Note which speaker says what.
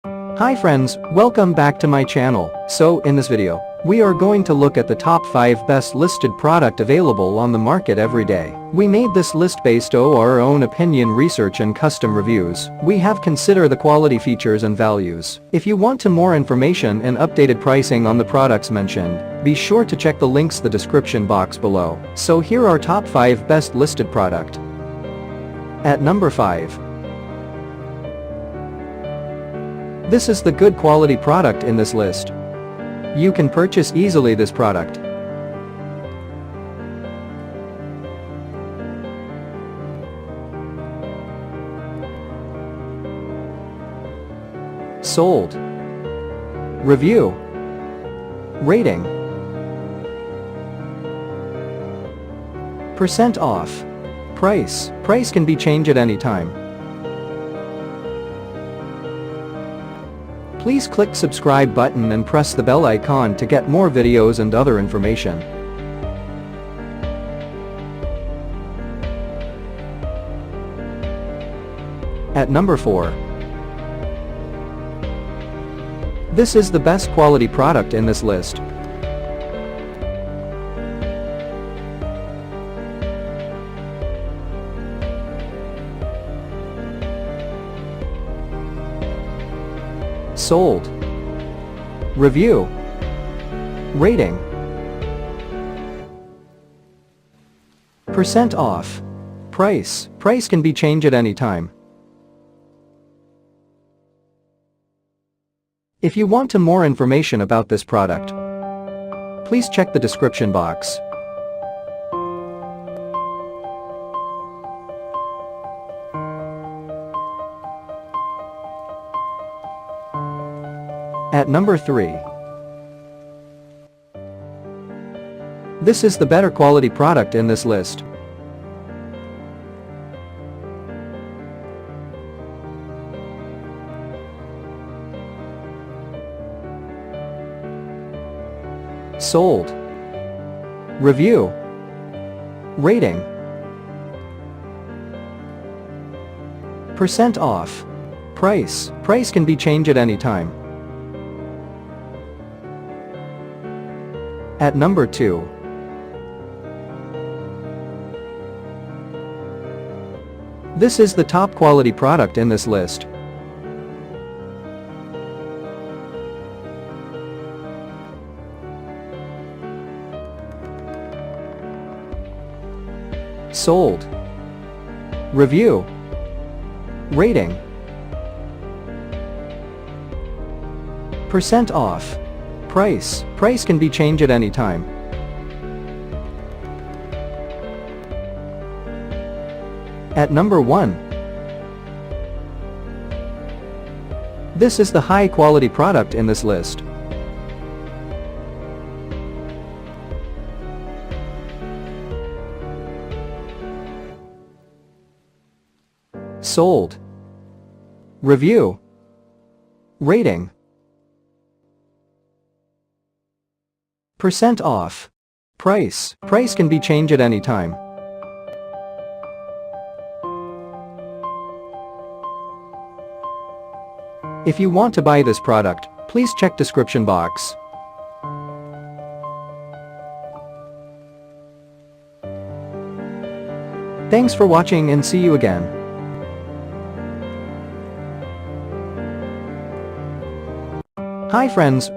Speaker 1: Hi friends, welcome back to my channel. So, in this video, we are going to look at the top 5 best listed product available on the market every day. We made this list based on our own opinion, research and custom reviews. We have considered the quality, features and values. If you want more information and updated pricing on the products mentioned, be sure to check the links in the description box below. So here are top 5 best listed product. At number 5. This is the good quality product in this list. You can purchase easily this product. Sold. Review. Rating. Percent off. Price. Price can be changed at any time. Please click subscribe button and press the bell icon to get more videos and other information. At number 4. This is the best quality product in this list. Sold. Review. Rating. Percent off. Price. Price can be changed at any time. If you want more information about this product, please check the description box. At number 3. This is the better quality product in this list. Sold. Review. Rating. Percent off. Price. Price can be changed at any time. At number 2. This is the top quality product in this list. Sold. Review. Rating. Percent off. Price. Price can be changed at any time. At number 1. This is the high quality product in this list. Sold. Review. Rating. Percent off. Price. Price can be changed at any time. If you want to buy this product, please check description box. Thanks for watching and see you again. Hi friends.